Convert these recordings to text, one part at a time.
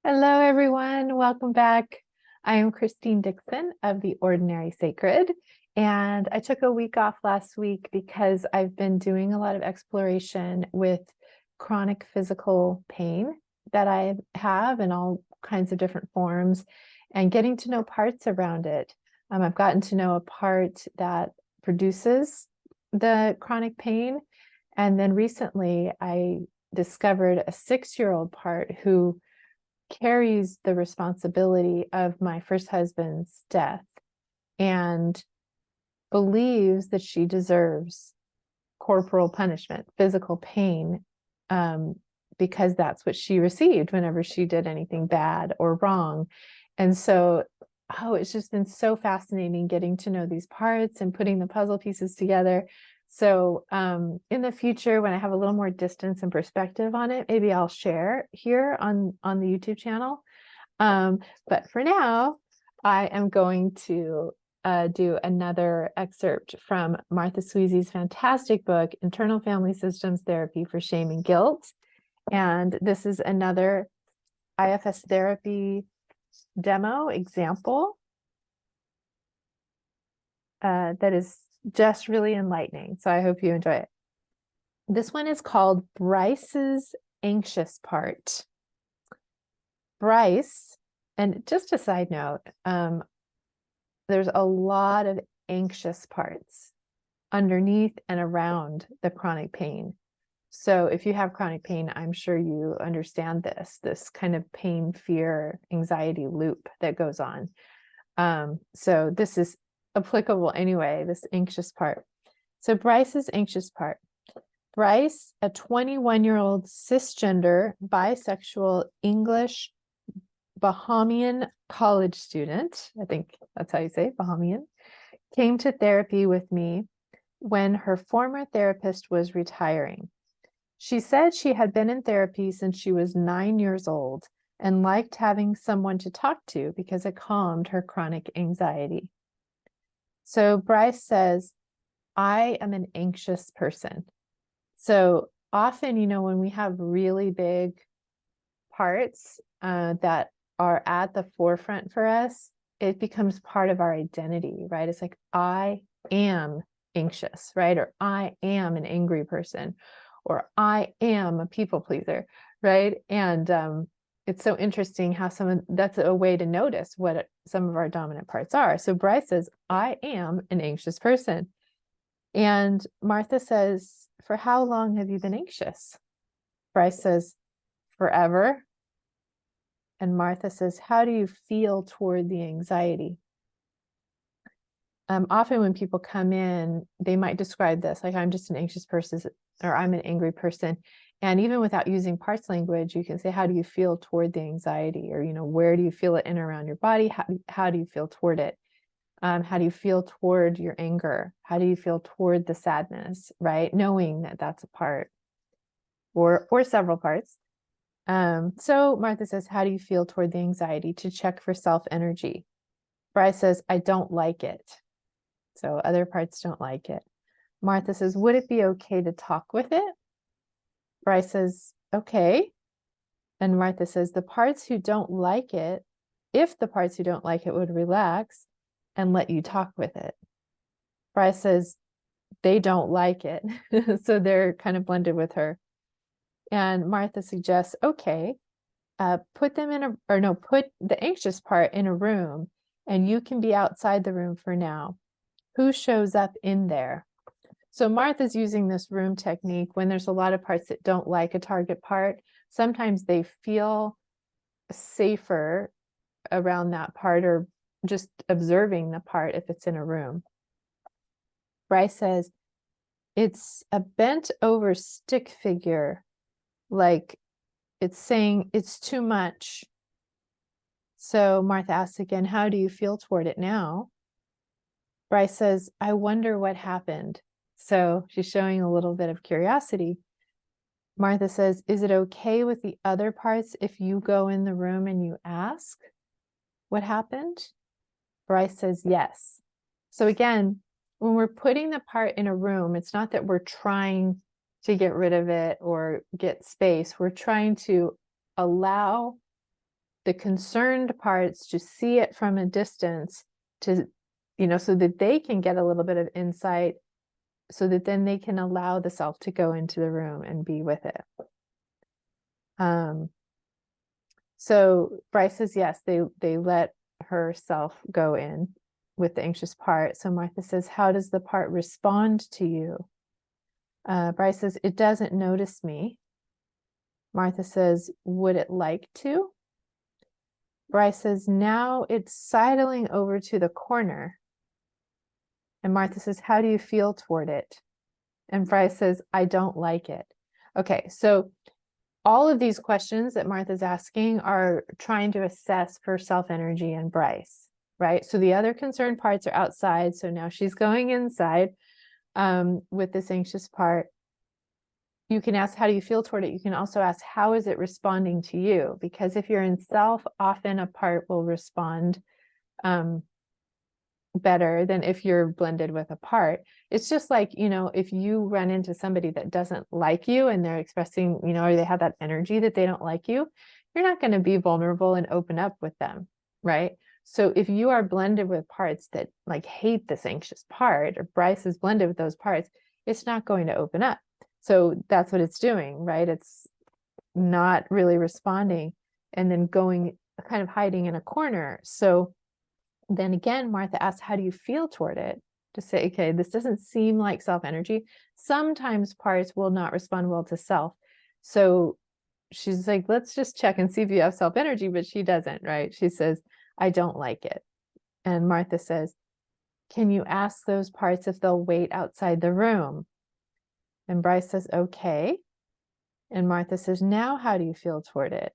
Hello, everyone. Welcome back. I am Christine Dixon of The Ordinary Sacred, and I took a week off last week because I've been doing a lot of exploration with chronic physical pain that I have in all kinds of different forms and getting to know parts around it. I've gotten to know a part that produces the chronic pain, and then recently I discovered a 6-year-old part who carries the responsibility of my first husband's death and believes that she deserves corporal punishment, physical pain, because that's what she received whenever she did anything bad or wrong. And so, it's just been so fascinating getting to know these parts and putting the puzzle pieces together. So in the future, when I have a little more distance and perspective on it, maybe I'll share here on the YouTube channel. But for now, I am going to do another excerpt from Martha Sweezy's fantastic book, Internal Family Systems Therapy for Shame and Guilt. And this is another IFS therapy demo example that is just really enlightening. So I hope you enjoy it. This one is called Bryce's Anxious Part. Bryce, and just a side note, there's a lot of anxious parts underneath and around the chronic pain. So if you have chronic pain, I'm sure you understand this kind of pain, fear, anxiety loop that goes on. So this is applicable anyway, this anxious part. So Bryce's anxious part. Bryce, a 21-year-old cisgender, bisexual, English, Bahamian college student, I think that's how you say it, Bahamian, came to therapy with me when her former therapist was retiring. She said she had been in therapy since she was 9 years old and liked having someone to talk to because it calmed her chronic anxiety. So Bryce says, I am an anxious person. So often, when we have really big parts that are at the forefront for us, it becomes part of our identity, right? It's like, I am anxious, right? Or I am an angry person, or I am a people pleaser, right? And it's so interesting how that's a way to notice what some of our dominant parts are. So Bryce says, I am an anxious person. And Martha says, for how long have you been anxious? Bryce says, forever. And Martha says, how do you feel toward the anxiety? Often when people come in, they might describe this, like, I'm just an anxious person, or I'm an angry person. And even without using parts language, you can say, how do you feel toward the anxiety? Or, where do you feel it in or around your body? How do you feel toward it? How do you feel toward your anger? How do you feel toward the sadness, right? Knowing that that's a part or several parts. So Martha says, how do you feel toward the anxiety, to check for self-energy? Bryce says, I don't like it. So other parts don't like it. Martha says, would it be okay to talk with it? Bryce says, okay. And Martha says, the parts who don't like it, if the parts who don't like it would relax and let you talk with it. Bryce says, they don't like it. So they're kind of blended with her. And Martha suggests, okay, put the anxious part in a room, and you can be outside the room for now. Who shows up in there? So Martha's using this room technique when there's a lot of parts that don't like a target part. Sometimes they feel safer around that part, or just observing the part if it's in a room. Bryce says, it's a bent over stick figure, like it's saying it's too much. So Martha asks again, how do you feel toward it now? Bryce says, I wonder what happened. So she's showing a little bit of curiosity. Martha says, is it okay with the other parts if you go in the room and you ask what happened? Bryce says, yes. So again, when we're putting the part in a room, it's not that we're trying to get rid of it or get space. We're trying to allow the concerned parts to see it from a distance, to, so that they can get a little bit of insight, so that then they can allow the self to go into the room and be with it. So Bryce says, yes, they let herself go in with the anxious part. So Martha says, how does the part respond to you? Bryce says, it doesn't notice me. Martha says, would it like to? Bryce says, now it's sidling over to the corner. And Martha says, how do you feel toward it? And Bryce says, I don't like it. Okay, so all of these questions that Martha's asking are trying to assess for self-energy and Bryce, right? So the other concerned parts are outside. So now she's going inside with this anxious part. You can ask, how do you feel toward it? You can also ask, how is it responding to you? Because if you're in self, often a part will respond better than if you're blended with a part. It's just like, if you run into somebody that doesn't like you and they're expressing, or they have that energy that they don't like you, you're not going to be vulnerable and open up with them, right? So if you are blended with parts that like hate this anxious part, or Bryce is blended with those parts, it's not going to open up. So that's what it's doing, right? It's not really responding and then going kind of hiding in a corner. So then again, Martha asks, how do you feel toward it? To say, okay, this doesn't seem like self-energy. Sometimes parts will not respond well to self. So she's like, let's just check and see if you have self-energy, but she doesn't, right? She says, I don't like it. And Martha says, can you ask those parts if they'll wait outside the room? And Bryce says, okay. And Martha says, now how do you feel toward it?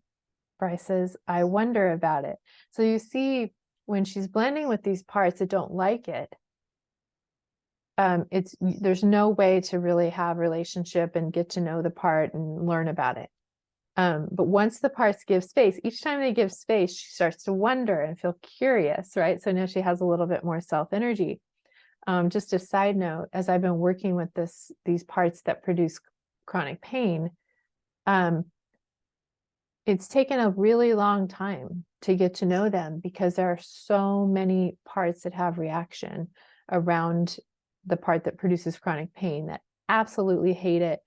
Bryce says, I wonder about it. So you see, when she's blending with these parts that don't like it, there's no way to really have relationship and get to know the part and learn about it. But once the parts give space, each time they give space, she starts to wonder and feel curious, right? So now she has a little bit more self-energy. Just a side note, as I've been working with these parts that produce chronic pain, it's taken a really long time to get to know them because there are so many parts that have reaction around the part that produces chronic pain that absolutely hate it,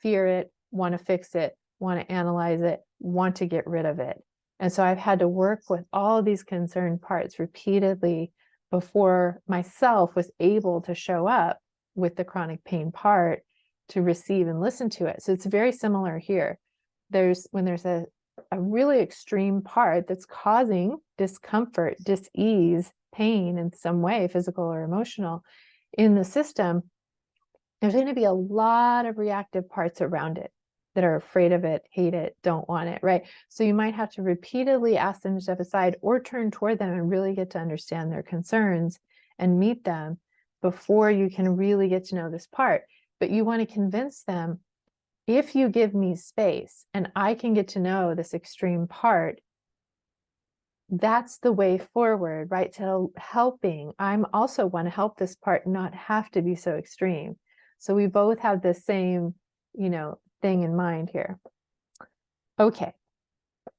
fear it, want to fix it, want to analyze it, want to get rid of it. And so I've had to work with all of these concerned parts repeatedly before myself was able to show up with the chronic pain part to receive and listen to it. So it's very similar here. When there's a really extreme part that's causing discomfort, dis-ease, pain in some way, physical or emotional, in the system, there's going to be a lot of reactive parts around it that are afraid of it, hate it, don't want it, right? So you might have to repeatedly ask them to step aside or turn toward them and really get to understand their concerns and meet them before you can really get to know this part. But you want to convince them, if you give me space and I can get to know this extreme part, that's the way forward, right? To helping. I'm also want to help this part not have to be so extreme. So we both have the same, thing in mind here. Okay.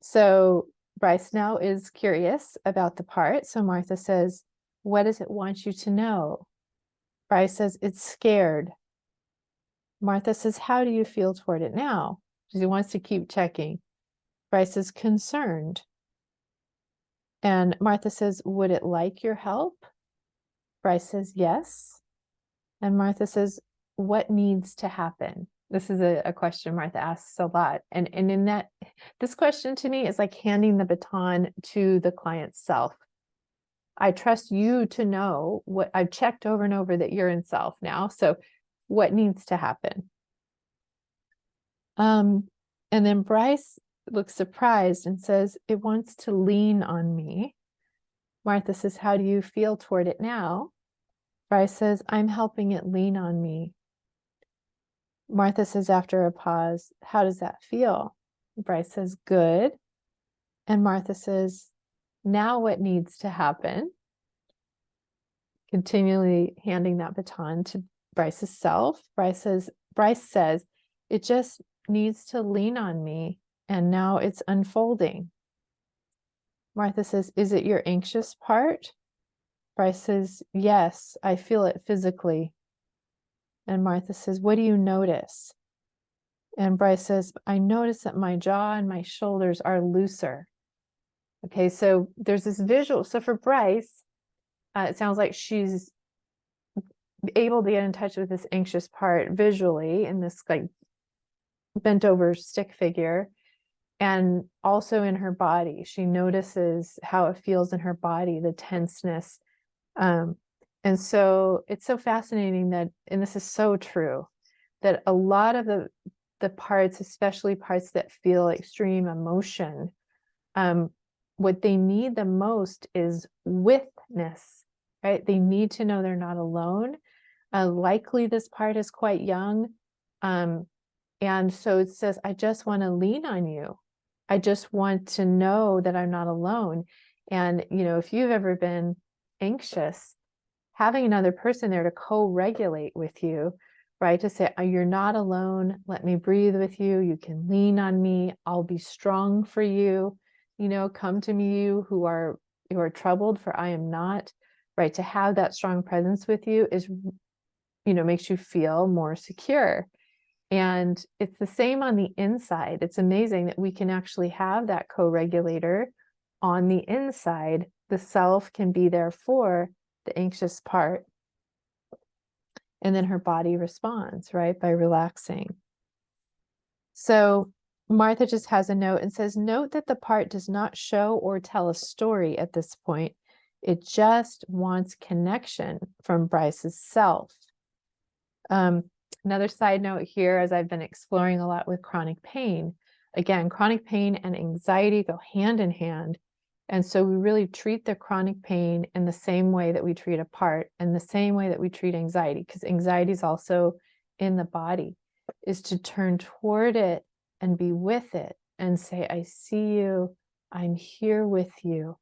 So Bryce now is curious about the part. So Martha says, what does it want you to know? Bryce says, it's scared. Martha says, how do you feel toward it now? She wants to keep checking. Bryce is concerned. And Martha says, would it like your help? Bryce says, yes. And Martha says, what needs to happen? This is a question Martha asks a lot. And in that, this question to me is like handing the baton to the client's self. I trust you to know what I've checked over and over that you're in self now. So what needs to happen? And then Bryce looks surprised and says, it wants to lean on me. Martha says, how do you feel toward it now? Bryce says, I'm helping it lean on me. Martha says after a pause, how does that feel? Bryce says, good. And Martha says, now what needs to happen? Continually handing that baton to Bryce's self. Bryce says, it just needs to lean on me, and now it's unfolding. Martha says, is it your anxious part? Bryce says, yes, I feel it physically. And Martha says, what do you notice? And Bryce says, I notice that my jaw and my shoulders are looser. Okay, so there's this visual. So for Bryce, it sounds like she's able to get in touch with this anxious part visually in this like bent over stick figure, and also in her body. She notices how it feels in her body, the tenseness. And so it's so fascinating that, and this is so true, that a lot of the parts, especially parts that feel extreme emotion, what they need the most is witness, right? They need to know they're not alone. Likely this part is quite young. And so it says, I just want to lean on you. I just want to know that I'm not alone. And, you know, if you've ever been anxious, having another person there to co-regulate with you, right? To say, oh, you're not alone. Let me breathe with you. You can lean on me. I'll be strong for you. You know, come to me, you who are troubled, for I am not. Right? To have that strong presence with you is, you know, makes you feel more secure. And it's the same on the inside. It's amazing that we can actually have that co-regulator on the inside. The self can be there for the anxious part. And then her body responds, right, by relaxing. So Martha just has a note and says, note that the part does not show or tell a story at this point. It just wants connection from Bryce's self. Another side note here, as I've been exploring a lot with chronic pain, again, chronic pain and anxiety go hand in hand. And so we really treat the chronic pain in the same way that we treat a part, and the same way that we treat anxiety, because anxiety is also in the body, is to turn toward it and be with it and say, I see you, I'm here with you,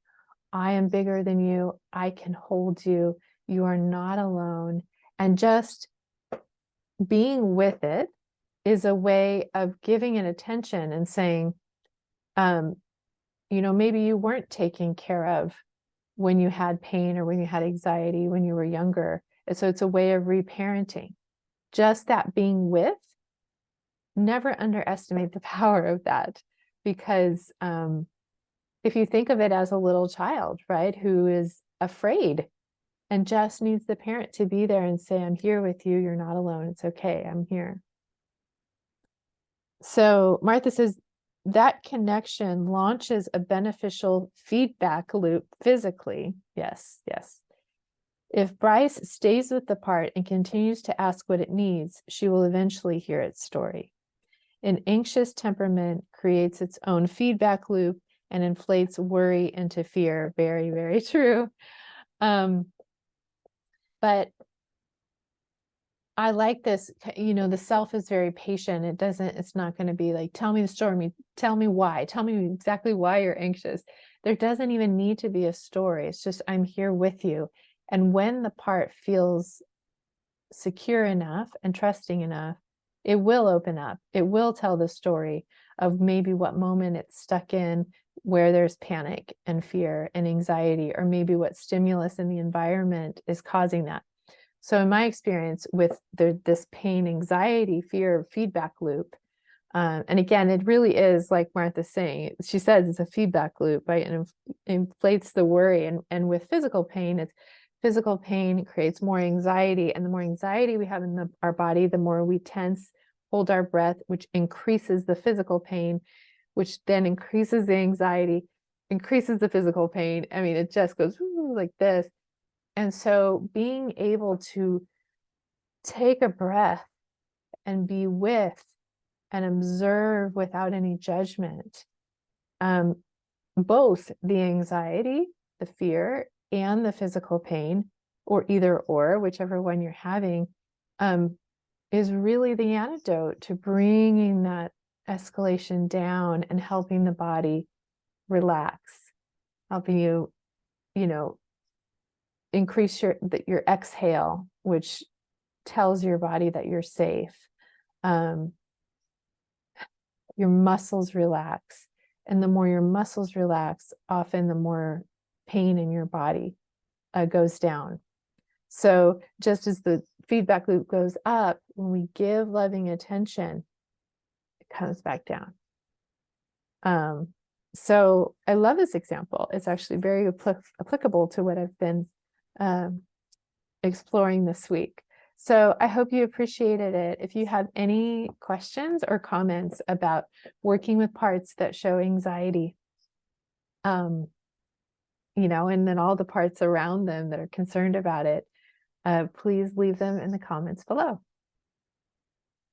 I am bigger than you, I can hold you, you are not alone. And just being with it is a way of giving it attention and saying, you know, maybe you weren't taken care of when you had pain or when you had anxiety when you were younger. And so it's a way of reparenting. Just that being with, never underestimate the power of that. Because if you think of it as a little child, right, who is afraid and just needs the parent to be there and say, I'm here with you, you're not alone, it's okay, I'm here. So Martha says, that connection launches a beneficial feedback loop physically. Yes, yes. If Bryce stays with the part and continues to ask what it needs, she will eventually hear its story. An anxious temperament creates its own feedback loop and inflates worry into fear. Very, very true. But I like this, you know, the self is very patient. It's not going to be like, tell me the story, tell me why, tell me exactly why you're anxious. There doesn't even need to be a story. It's just, I'm here with you. And when the part feels secure enough and trusting enough, it will open up. It will tell the story of maybe what moment it's stuck in, where there's panic and fear and anxiety, or maybe what stimulus in the environment is causing that. So in my experience with this pain, anxiety, fear feedback loop, and again, it really is like Martha's saying, she says it's a feedback loop, right? And inflates the worry. And with physical pain, it's physical pain creates more anxiety. And the more anxiety we have in our body, the more we tense, hold our breath, which increases the physical pain, which then increases the anxiety, increases the physical pain. I mean, it just goes like this. And so being able to take a breath and be with and observe without any judgment, both the anxiety, the fear, and the physical pain, or either or, whichever one you're having, is really the antidote to bringing that escalation down and helping the body relax, helping you, you know, increase your exhale, which tells your body that you're safe. Your muscles relax. And the more your muscles relax, often the more pain in your body goes down. So just as the feedback loop goes up, when we give loving attention, it comes back down. So I love this example. It's actually very applicable to what I've been exploring this week. So I hope you appreciated it. If you have any questions or comments about working with parts that show anxiety, you know, and then all the parts around them that are concerned about it, please leave them in the comments below.